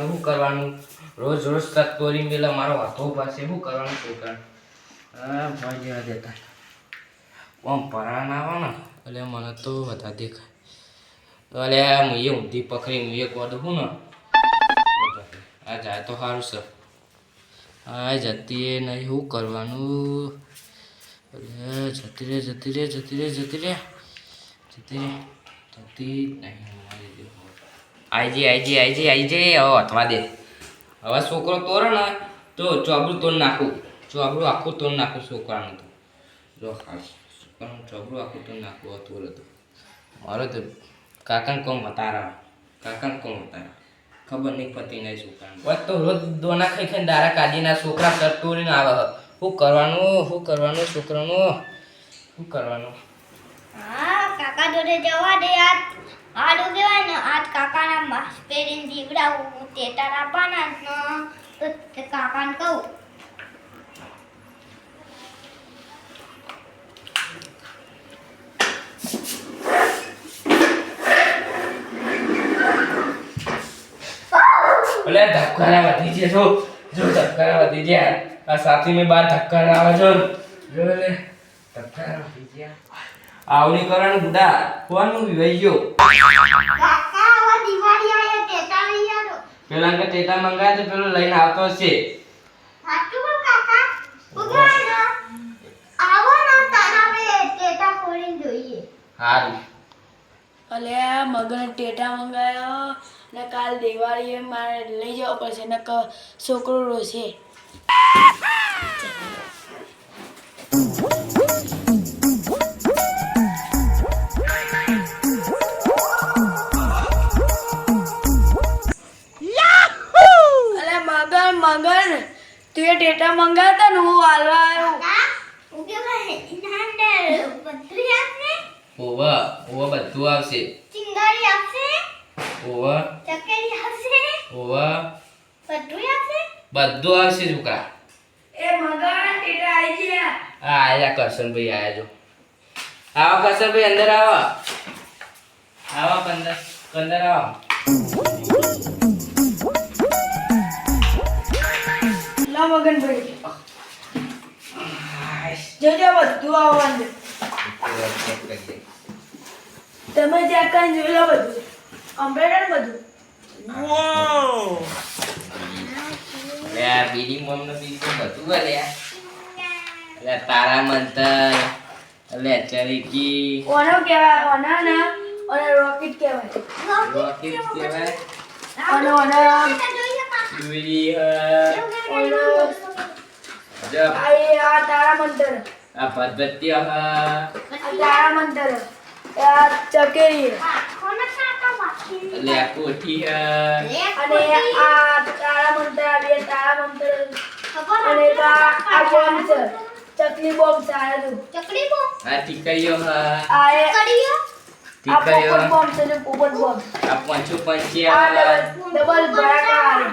તો શું કરવાનું રોજ રોજ તક તોડી મેલા મારો હાથો પાસે શું કરવાનું છોકરા હા ભાઈ જેવા દેતા આમ પરા ના આવે ને એટલે મને તો વધારે દેખાય અરે હું એ ઊંધી પકડી હું એક વાદું હું ને આ જાય તો સારું છે આ જતી એ નહીં શું કરવાનું જતી રે જતી રે જતી રે જતી રે જતી રે જતી નહીં આઈ જે હવે હથવા દે હવે છોકરો તોરે ને તો ચોબડું તોડ નાખું ચોબડું આખું તોડ નાખું છોકરાનું તો જો ખાસ છોકરાનું ચોબડું આખું તોડ નાખું તોરે તો મારો તો કાકાને કોમ હતારા ખબર નહીં પતી નહીં છોકરાને બસ તો રોજ દોના ખાઈ ખાઈને દારા કાઢીના છોકરા તર તોડીને આવે શું કરવાનું છોકરાનું શું કરવાનું હા કાકા જોડે જવા દે આજ આડું કહેવાય ને આજ કાકાના માસ પહેરીને જીવડાવું ટેટા આપવાના ને તો તે કાકાને કહું એટલે ધક્કારા વધી છે જો ધક્કારા વધી ગયા આ સાથી મેં બાર ધક્કારા આવે છો જો લે ધક્કારા વધી ગયા આવની કરવાનું બુડા કોનું વિવાઈ ગયો કાકા આવા દિવાળી આયા ટેટા લઈ આવો પેલા કે ટેટા મંગાય તો પેલો લઈને આવતો હશે સાચું બોલ કાકા ઉગાડો આવો ના તારા બે ટેટા ફોડીને જોઈએ હારું અલે મગન ટેટા મંગાયો ને કાલ દિવાળીએ મારે લઈ જવો પડશે ને છોકરો રોશે અલે મગન તું એ ટેટા મંગાતા ને હું હાલવા આવ્યો ઉગે ભાઈ ઇનાંડર પત્રી આપને ઓવા બધું આવશે ચિંગારી આપશે ઓવા ચકેરી આપશે ઓવા પત્રી આપશે બધું આવશે છોકરા એ મગન ટેટા આવી ગયા આયા કરશનભાઈ આયા જો આવો કરશનભાઈ અંદર આવો અંદર આવો લા મગન ભાઈ જોજો બધું આવવાનું તમે ત્યાં કઈ જોઈ લો બધું કમ્પ્યુટર બધું લે આ બીડી મમ્મી બીડી બધું લે લે તારા મંતર લે ચરીકી ઓનો કહેવાય ઓના ના અને રોકેટ કહેવાય રોકેટ કહેવાય ઓનો બીડી ઓનો જબ આ તારા મંતર આ પદ્ધતિ આ તારા મંતર આ ચકેરી કોને કાકા વાકી લે કોઠી અને આ તારા મંતર આ બે તારા મંતર ખબર અને આ બોમ્બ છે ચકલી બોમ્બ સારા તું ચકડી બો આ ટીકડીઓ આ એ કડીયો આ પોપટ બોમ્બ છે ને પોપટ બોમ્બ આ પાંચો આ પંચ્યા ડબલ ભરાકાર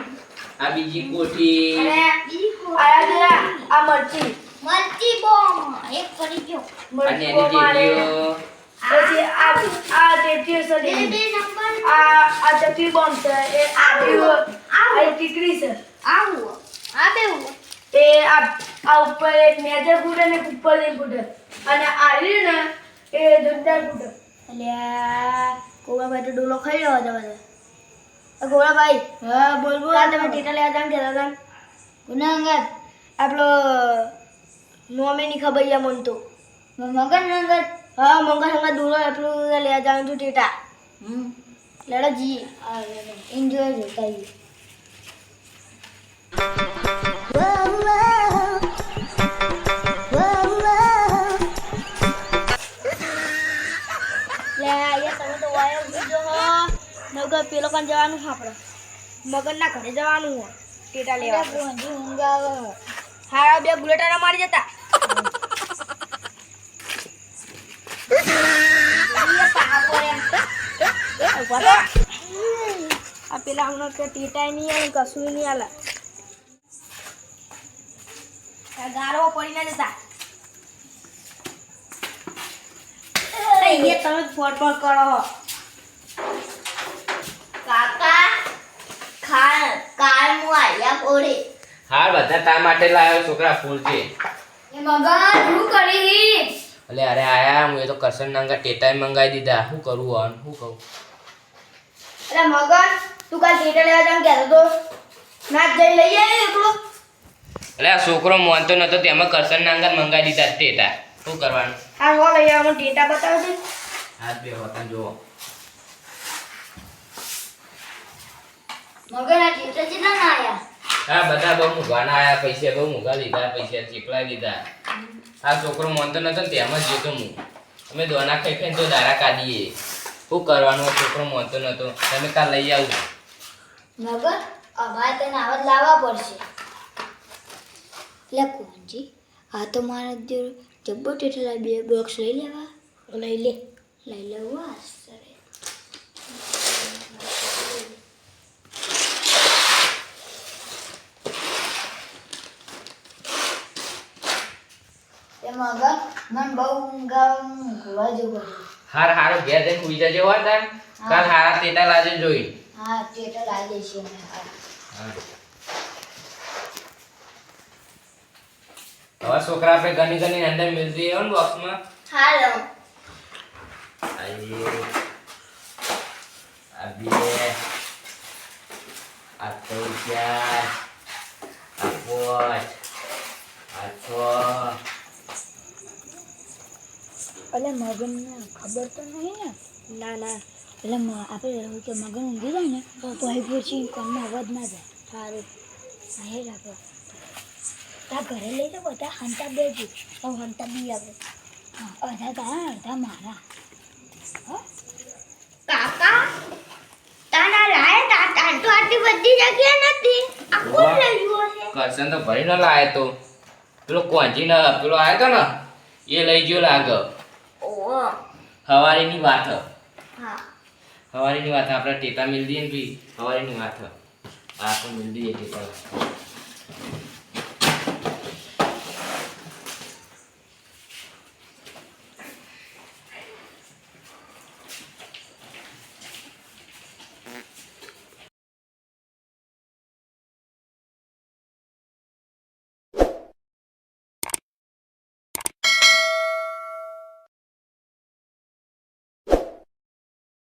આ બીજી કોઠી અને બીજી કો આયા આ મરચી મરચી બોમ એક પડી ગયો અને મરચી એની બોમ્બ આલે જેડીઓ પછી આ ટેટીઓ છે બે નંબર આ ચકલી બોમ્બ છે એ આ ટીકડી છે આવો આ બેવું એ આ ઉપર એક મેજર ફૂટ અને ઉપર ની ફૂટ અને આ રહ્યું ને એ જોરદાર ફૂટ અલ્યા કોવાભાઈ તો ડોલો ખાઈ રહ્યો હતો બધો ગોળાભાઈ હા બોલ બોલ કાલ તમે ટીટા લેવા જાણ કેતા હતા ગુનાંગર આપણો નોમેની ખબર યા મન તો મગન નંગર હા મગન હંગા દૂરો આપણું લેવા જાણ તું ટીટા લેડો જી એન્જોય જોતા જી લે આયા તમે તો વાયો બીજો હો નગર પેલો કાન જવાનું આપણે મગનના ઘરે જવાનું હો ટેટા લેવા ગોંજી ઊંઘ આવે હારા બે બુલેટાના મારી જતા આ પેલા હમણાં કે ટેટાય નહીં આવે કશું નહીં આલા ગારો પડી ના જતા અહીંયા તમે ફોટો કરો કાકા ખાય કાલ હું આયા કોરે હાર બધા તા માટે લાવ્યો છોકરા ફૂલ છે. એ મગન શું કરી એટલે અરે આયા હું એ તો કરશન નાંગા ટેટાઈ મંગાવી દીધા. શું કરું આન શું કહું? અરે મગન તું કાલ થિયેટર લેવા જવાનું કહેતો તો ના જઈ લઈ આવ્યો એકલો એટલે આ છોકરો માનતો નતો તેમાં કરશન નાંગા મંગાવી દીધા ટેટા. શું કરવાનું? હા હો લઈ આવવાનો ડેટા બતાવજે હાથ બે વતન જુઓ. મગન આ થિયેટર કેટલા ના આયા હા બધા બહુ મૂંઘાના આયા. પૈસા બહુ મૂંઘા લીધા. પૈસા ચીકલા લીધા. આ છોકરો માનતો નતો ને તેમાં જ જતો હું. અમે દોના ખાઈ ખાઈને તો દારા કાઢીએ. શું કરવાનું? આ છોકરો માનતો નતો. તમે કાલ લઈ આવું. મગન અમારે તને આવા જ લાવવા પડશે લે કોણજી આ તો મારા જોડે જબ્બો ટેટલા 2 બોક્સ લઈ લેવા લઈ લેવું આ સરે એ મગન મન બહુ ઊંઘવા જેવું હાર હારો ઘેર જઈને સુઈ જજો હો તાર. કાલ હારા ટેટા લાજે જોઈ. હા ટેટર લાવી દઈશું અમે હા. હવે છોકરા આપણે ઘણી ઘણી અંદર મિલતી હોય ને બોક્સમાં. હાલો આઈએ આ બે આ તો 4 આ 5 આ 6 એટલે મગનને ખબર તો નહીં ને ના એટલે આપણે એવું કે મગન ઊંઘી જાય ને તો પછી કાનમાં અવાજ ના જાય સારું અહીં રાખો તા ઘરે લઈ જાઓ બધા હંતા બેજી તો હંતા બી આવે હા અડધા તારા અડધા મારા કાકા તાના લાય તા તો આટલી બધી જગ્યા નથી આ કોણ લઈ ગયો છે કરશન તો ભરી ન લાયો તો પેલો કોંજી ન પેલો આવ્યો તો ને એ લઈ ગયો લાગે. ઓહો હવારીની વાત હા હવારીની વાત આપણે ટેટા મિલ દઈએ ને ભી હવારીની વાત આ તો મિલ દઈએ ટેટા.